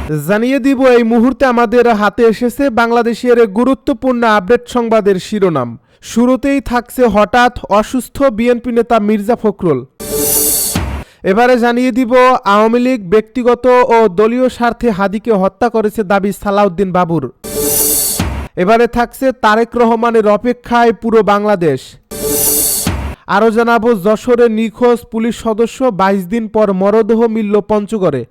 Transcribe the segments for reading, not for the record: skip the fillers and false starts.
জানিয়ে দিব এই মুহূর্তে আমাদের হাতে এসেছে বাংলাদেশের গুরুত্বপূর্ণ আপডেট সংবাদের শিরোনাম। শুরুতেই থাকছে হঠাৎ অসুস্থ বিএনপি নেতা মির্জা ফখরুল। এবারে জানিয়ে দিব আওয়ামী লীগ ব্যক্তিগত ও দলীয় স্বার্থে হাদিকে হত্যা করেছে দাবি সালাউদ্দিন বাবুর। এবারে থাকছে তারেক রহমানের অপেক্ষায় পুরো বাংলাদেশ। আরও জানাবো যশোরে নিখোঁজ পুলিশ সদস্য 22 দিন পর মরদেহ মিলল পঞ্চগড়ে।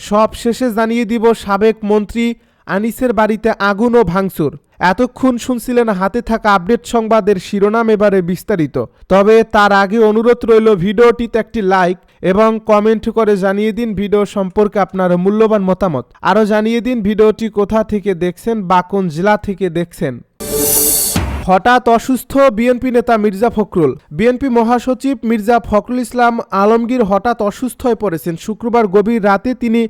সব শেষে জানিয়ে দিব সাবেক মন্ত্রী আনিসের বাড়িতে আগুন ও ভাঙচুর। এতক্ষণ শুনছিলেন হাতে থাকা আপডেট সংবাদের শিরোনাম, এবারে বিস্তারিত। তবে তার আগে অনুরোধ রইল ভিডিওটিতে একটি লাইক এবং কমেন্ট করে জানিয়ে দিন ভিডিও সম্পর্কে আপনার মূল্যবান মতামত। আরও জানিয়ে দিন ভিডিওটি কোথা থেকে দেখছেন বা কোন জেলা থেকে দেখছেন। হঠাৎ অসুস্থ বিএনপি নেতা মির্জা ফখরুল। বিএনপি মহাসচিব মির্জা ফখরুল ইসলাম আলমগীর হঠাৎ অসুস্থ হয়ে পড়েছেন। শুক্রবার গভীর রাতে তিনি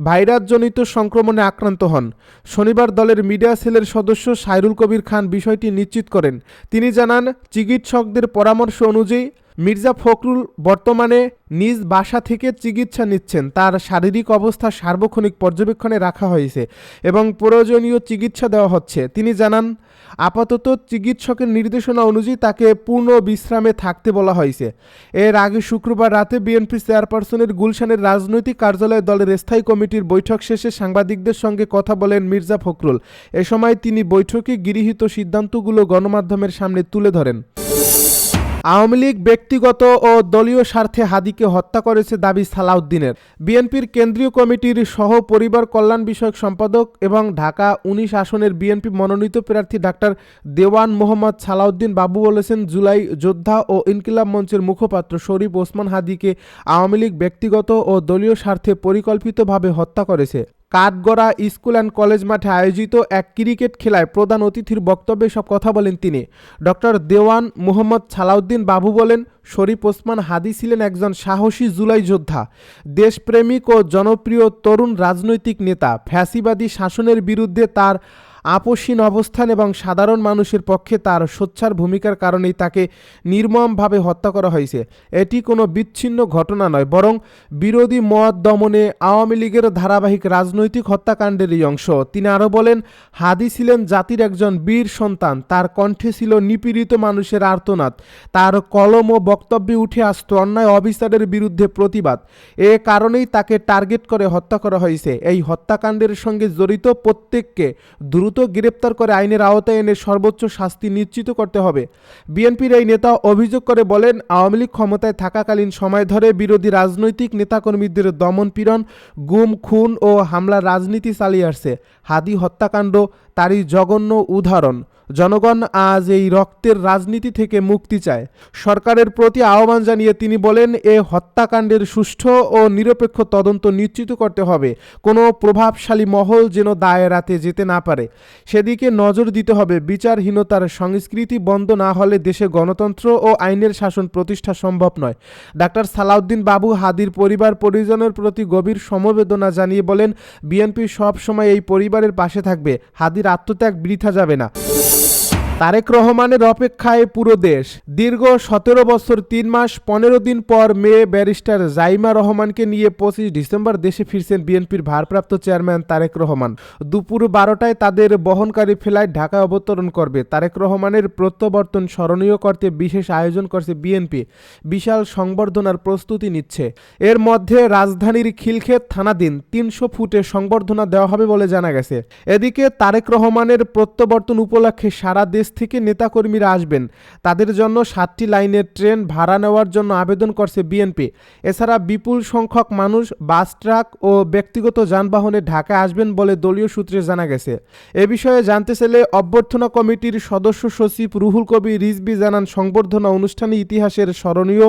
ভাইরাসজনিত সংক্রমণে আক্রান্ত হন। শনিবার দলের মিডিয়া সেলের সদস্য সাইরুল কবির খান বিষয়টি নিশ্চিত করেন। তিনি জানান, চিকিৎসকদের পরামর্শ অনুযায়ী মির্জা ফখরুল বর্তমানে নিজ বাসা থেকে চিকিৎসা নিচ্ছেন। তার শারীরিক অবস্থা সার্বক্ষণিক পর্যবেক্ষণে রাখা হয়েছে এবং প্রয়োজনীয় চিকিৎসা দেওয়া হচ্ছে। তিনি জানান, আপাতত চিকিৎসকের নির্দেশনা অনুযায়ী তাকে পূর্ণ বিশ্রামে থাকতে বলা হয়েছে। এর আগে শুক্রবার রাতে বিএনপি চেয়ারপারসনের গুলশানের রাজনৈতিক কার্যালয়ে দলের স্থায়ী কমিটির বৈঠক শেষে সাংবাদিকদের সঙ্গে কথা বলেন মির্জা ফখরুল। এ সময় তিনি বৈঠকে গৃহীত সিদ্ধান্তগুলো গণমাধ্যমের সামনে তুলে ধরেন। আওয়ামী লীগ ব্যক্তিগত ও দলীয় স্বার্থে হাদিকে হত্যা করেছে দাবি সালাউদ্দিনের। বিএনপির কেন্দ্রীয় কমিটির সহ পরিবার কল্যাণ বিষয়ক সম্পাদক এবং ঢাকা 19 আসনের বিএনপি মনোনীত প্রার্থী ডাক্তার দেওয়ান মোহাম্মদ সালাউদ্দিন বাবু বলেছেন, জুলাই যোদ্ধা ও ইনকিলাব মঞ্চের মুখপাত্র শরীফ ওসমান হাদিকে আওয়ামী লীগ ব্যক্তিগত ও দলীয় স্বার্থে পরিকল্পিতভাবে হত্যা করেছে। কাঠগড়া স্কুল অ্যান্ড কলেজ মাঠে আয়োজিত এক ক্রিকেট খেলায় প্রধান অতিথির বক্তব্যে সব কথা বলেন তিনি। ডক্টর দেওয়ান মোহাম্মদ সালাউদ্দিন বাবু বলেন, শরীফ ওসমান হাদি ছিলেন একজন সাহসী জুলাই যোদ্ধা, দেশপ্রেমিক ও জনপ্রিয় তরুণ রাজনৈতিক নেতা। ফ্যাসিবাদী শাসনের বিরুদ্ধে তার আপোষহীন অবস্থান এবং সাধারণ মানুষের পক্ষে তার সোচ্চার ভূমিকার কারণেই তাকে নির্মমভাবে হত্যা করা হয়েছে। এটি কোনো বিচ্ছিন্ন ঘটনা নয়, বরং বিরোধী মত দমনে আওয়ামী লীগের ধারাবাহিক রাজনৈতিক হত্যাকাণ্ডেরই অংশ। তিনি আরও বলেন, হাদি ছিলেন জাতির একজন বীর সন্তান। তার কণ্ঠে ছিল নিপীড়িত মানুষের আর্তনাদ। তার কলম ও বক্তব্যে উঠে আসত অন্যায় অবিচারের বিরুদ্ধে প্রতিবাদ। এ কারণেই তাকে টার্গেট করে হত্যা করা হয়েছে। এই হত্যাকাণ্ডের সঙ্গে জড়িত প্রত্যেককে দ্রুত গ্রেপ্তার করে আইনের আওতায় এনে সর্বোচ্চ শাস্তি নিশ্চিত করতে হবে। বিএনপির এই নেতা অভিযোগ করে বলেন, আওয়ামী লীগ ক্ষমতায় থাকাকালীন সময় ধরে বিরোধী রাজনৈতিক নেতাকর্মীদের দমন পীড়ন, গুম, খুন ও হামলার রাজনীতি চালিয়ে আসছে। হাদি হত্যাকাণ্ড তারই জঘন্য উদাহরণ। জনগণ আজ এই রক্তের রাজনীতি থেকে মুক্তি চায়। সরকারের প্রতি আহ্বান জানিয়ে তিনি বলেন, এ হত্যাকাণ্ডের সুষ্ঠু ও নিরপেক্ষ তদন্ত নিশ্চিত করতে হবে। কোনো প্রভাবশালী মহল যেন দায় এড়াতে যেতে না পারে, সেদিকে নজর দিতে হবে। বিচারহীনতার সংস্কৃতি বন্ধ না হলে দেশে গণতন্ত্র ও আইনের শাসন প্রতিষ্ঠা সম্ভব নয়। ডাক্তার সালাউদ্দিন বাবু হাদির পরিবার পরিজনের প্রতি গভীর সমবেদনা জানিয়ে বলেন, বিএনপি সব সময় এই পরিবারের পাশে থাকবে। হাদির আত্মত্যাগ বৃথা যাবে না। তারেক রহমানের অপেক্ষায় পুরো দেশ। দীর্ঘ 17 বছর 3 মাস 15 দিন পর মেয়ে ব্যারিস্টার জাইমা রহমানকে নিয়ে 25 ডিসেম্বর দেশে ফিরছেন বিএনপির ভারপ্রাপ্ত চেয়ারম্যান তারেক রহমান। দুপুর 12টায় তাদের বহনকারী ফ্লাইট ঢাকায় অবতরণ করবে। তারেক রহমানের প্রত্যাবর্তন স্মরণীয় করতে বিশেষ আয়োজন করছে বিএনপি। বিশাল সংবর্ধনার প্রস্তুতি নিচ্ছে। এর মধ্যে রাজধানীর খিলক্ষেত থানাধীন 300 ফুটে সংবর্ধনা দেওয়া হবে বলে জানা গেছে। এদিকে তারেক রহমানের প্রত্যাবর্তন উপলক্ষে সারা দেশ থেকে নেতাকর্মীরা আসবেন। তাদের জন্য 7টি লাইনের ট্রেন ভাড়া নেওয়ার জন্য আবেদন করছে বিএনপি। এছাড়া বিপুল সংখ্যক মানুষ বাস, ট্রাক ও ব্যক্তিগত যানবাহনে ঢাকায় আসবেন বলে দলীয় সূত্রে জানা গেছে। এ বিষয়ে জানতে চাইলে অভ্যর্থনা কমিটির সদস্য সচিব রুহুল কবির রিজভী জানান, সংবর্ধনা অনুষ্ঠানে ইতিহাসের স্মরণীয়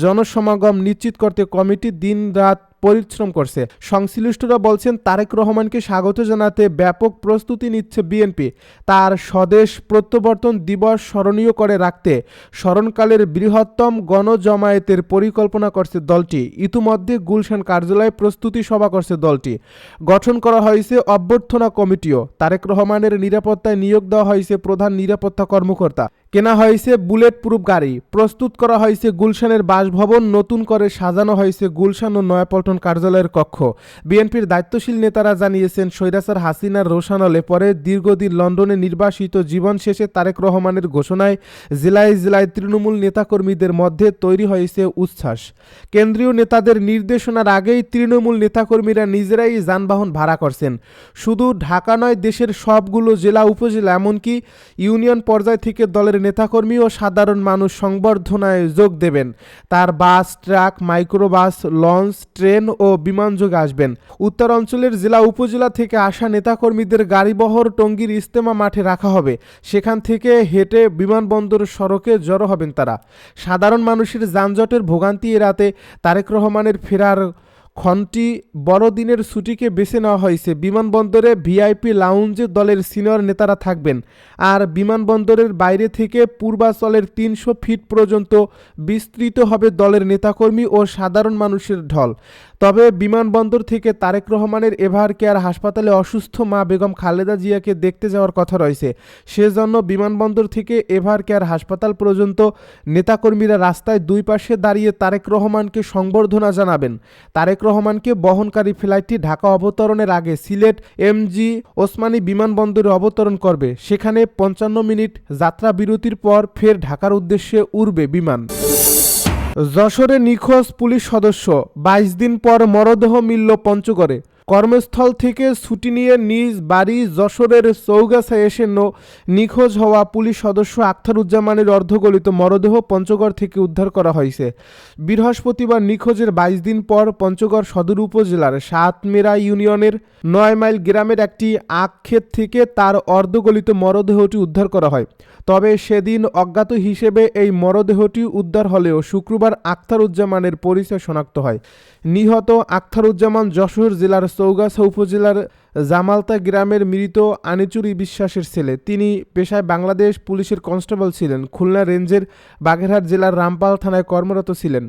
জনসমাগম নিশ্চিত করতে কমিটি দিন-রাত পরিশ্রম করছে। সংশ্লিষ্টরা বলছেন, তারেক রহমানকে স্বাগত জানাতে ব্যাপক প্রস্তুতি নিচ্ছে বিএনপি। তার স্বদেশ প্রত্যাবর্তন দিবস স্মরণীয় করে রাখতে স্মরণকালের বৃহত্তম গণজমায়েতের পরিকল্পনা করছে দলটি। ইতিমধ্যে গুলশান কার্যালয়ে প্রস্তুতি সভা করছে দলটি। গঠন করা হয়েছে অভ্যর্থনা কমিটিও। তারেক রহমানের নিরাপত্তায় নিয়োগ দেওয়া হয়েছে প্রধান নিরাপত্তা কর্মকর্তা। কেনা হয়েছে বুলেট প্রুফ গাড়ি, প্রস্তুত করা হয়েছে গুলশানের বাসভবন, নতুন করে সাজানো হয়েছে গুলশান ও নয়াপল্টন কার্যালয়ের কক্ষ। বিএনপির দায়িত্বশীল নেতারা জানিয়েছেন, স্বৈরাচার হাসিনার রোষানলে পরে দীর্ঘদিন লন্ডনে নির্বাসিত জীবন শেষে তারেক রহমানের ঘোষণায় জেলায় জেলায় তৃণমূল নেতাকর্মীদের মধ্যে তৈরি হয়েছে উচ্ছ্বাস। কেন্দ্রীয় নেতাদের নির্দেশনার আগেই তৃণমূল নেতাকর্মীরা নিজেরাই যানবাহন ভাড়া করছেন। শুধু ঢাকা নয়, দেশের সবগুলো জেলা উপজেলা এমনকি ইউনিয়ন পর্যায় থেকে দলের নেতাকর্মী ও সাধারণ মানুষ সংবর্ধনায় যোগ দেবেন। তার বাস, ট্রাক, মাইক্রোবাস, লঞ্চ, ট্রেন ও বিমানযোগে আসবেন। উত্তরাঞ্চলের জেলা উপজেলা থেকে আসা নেতাকর্মীদের গাড়িবহর টঙ্গীর ইজতেমা মাঠে রাখা হবে। সেখান থেকে হেঁটে বিমানবন্দর সড়কে জড়ো হবেন তারা। সাধারণ মানুষের যানজটের ভোগান্তি এড়াতে তারেক রহমানের ফেরার ক্ষণটি বড়দিনের ছুটিকে বেছে নেওয়া হয়েছে। বিমানবন্দরে ভিআইপি লাউঞ্জে দলের সিনিয়র নেতারা থাকবেন। আর বিমানবন্দরের বাইরে থেকে পূর্বাচলের ৩০০ ফিট পর্যন্ত বিস্তৃত হবে দলের নেতাকর্মী ও সাধারণ মানুষের ঢল। তবে বিমানবন্দর থেকে তারেক রহমানের এভার কেয়ার হাসপাতালে অসুস্থ মা বেগম খালেদা জিয়াকে দেখতে যাওয়ার কথা রয়েছে। সেজন্য বিমানবন্দর থেকে এভার কেয়ার হাসপাতাল পর্যন্ত নেতাকর্মীরা রাস্তায় দুই পাশে দাঁড়িয়ে তারেক রহমানকে সংবর্ধনা জানাবেন। তারেক রহমানকে বহনকারী ফ্লাইটটি ঢাকা অবতরণের আগে সিলেট এমজি ওসমানী বিমানবন্দরে অবতরণ করবে। সেখানে ৫৫ মিনিট যাত্রা বিরতির পর ফের ঢাকার উদ্দেশ্যে উড়বে বিমান। যশোরে নিখোঁজ পুলিশ সদস্য, ২২ দিন পর মরদেহ মিলল পঞ্চগড়ে। কর্মস্থল থেকে ছুটি নিয়ে নিজ বাড়ি যশোরের চৌগাছায় এসে নিখোঁজ হওয়া পুলিশ সদস্য আখতারুজ্জামানের অর্ধগলিত মরদেহ পঞ্চগড় থেকে উদ্ধার করা হয়েছে। বৃহস্পতিবার নিখোঁজের ২২ দিন পর পঞ্চগড় সদর উপজেলার সাতমেরা ইউনিয়নের ৯ মাইল গ্রামের একটি আখ ক্ষেত থেকে তার অর্ধগলিত মরদেহটি উদ্ধার করা হয়। তবে সেদিন অজ্ঞাত হিসেবে এই মরদেহটি উদ্ধার হলেও শুক্রবার আখতারুজ্জামানের পরিচয় শনাক্ত হয়। নিহত আখতারুজ্জামান যশোর জেলার চৌগাছা উপজেলার জামালতা গ্রামের মৃত আনিচুরি বিশ্বাসের ছেলে। তিনি পেশায় বাংলাদেশ পুলিশের কনস্টেবল ছিলেন। খুলনা রেঞ্জের বাগেরহাট জেলার রামপাল থানায় কর্মরত ছিলেন।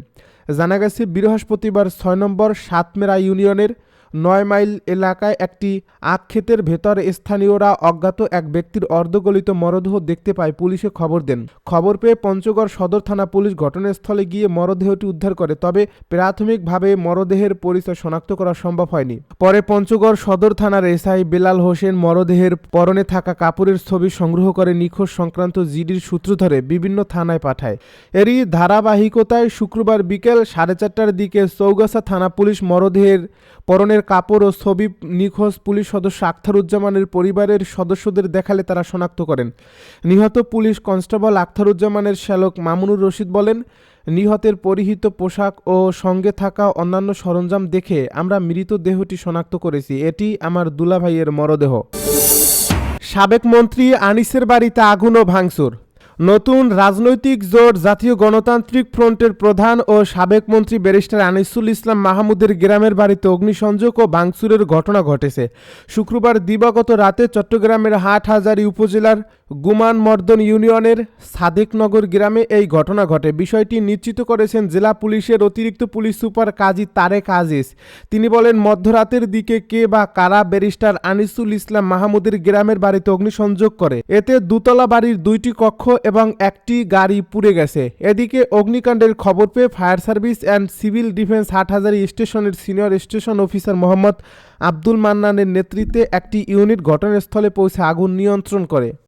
জানা গেছে, বৃহস্পতিবার ৬ নম্বর সাতমেরা ইউনিয়নের ৯ মাইল এলাকায় একটি আখ ক্ষেতের ভেতর স্থানীয়রা অজ্ঞাত এক ব্যক্তির অর্ধগলিত মরদেহ দেখতে পায়। পুলিশে খবর দেন। খবর পেয়ে পঞ্চগড় সদর থানা পুলিশ ঘটনাস্থলে গিয়ে মরদেহটি উদ্ধার করে। তবে প্রাথমিকভাবে মরদেহের পরিচয় শনাক্ত করা সম্ভব হয়নি। পরে পঞ্চগড় সদর থানার এসআই বেলাল হোসেন মরদেহের পরনে থাকা কাপড়ের ছবি সংগ্রহ করে নিখোঁজ সংক্রান্ত জিডির সূত্র ধরে বিভিন্ন থানায় পাঠায়। এরই ধারাবাহিকতায় শুক্রবার বিকেল 4:30টার দিকে চৌগাছা থানা পুলিশ মরদেহের পরনের কাপড় ও ছবি নিখোঁজ পুলিশ সদস্য আখতারুজ্জামানের পরিবারের সদস্যদের দেখালে তারা শনাক্ত করেন। নিহত পুলিশ কনস্টেবল আখতারুজ্জামানের শ্যালক মামুনুর রশিদ বলেন, নিহতের পরিহিত পোশাক ও সঙ্গে থাকা অন্যান্য সরঞ্জাম দেখে আমরা মৃতদেহটি শনাক্ত করেছি। এটি আমার দুলাভাইয়ের মরদেহ। সাবেক মন্ত্রী আনিসের বাড়িতে আগুন ও ভাঙচুর। নতুন রাজনৈতিক জোট জাতীয় গণতান্ত্রিক ফ্রন্টের প্রধান ও সাবেক মন্ত্রী ব্যারিস্টার আনিসুল ইসলাম মাহমুদের গ্রামের বাড়িতে অগ্নিসংযোগ ও ভাঙচুরের ঘটনা ঘটেছে। শুক্রবার দিবাগত রাতে চট্টগ্রামের হাটহাজারী উপজেলার গুমানমর্দন ইউনিয়নের সাদেকনগর গ্রামে এই ঘটনা ঘটে। বিষয়টি নিশ্চিত করেছেন জেলা পুলিশের অতিরিক্ত পুলিশ সুপার কাজী তারেক আজিজ। তিনি বলেন, মধ্যরাতের দিকে কে বা কারা ব্যারিস্টার আনিসুল ইসলাম মাহমুদের গ্রামের বাড়িতে অগ্নিসংযোগ করে। এতে দুতলা বাড়ির 2টি কক্ষ এবং একটি গাড়ি পুড়ে গেছে। এদিকে অগ্নিকাণ্ডের খবর পেয়ে fire service and civil defence Hathazari স্টেশনের senior station officer Mohammad Abdul মান্নানের নেতৃত্বে একটি ইউনিট ঘটনাস্থলে পৌঁছে আগুন নিয়ন্ত্রণ করে।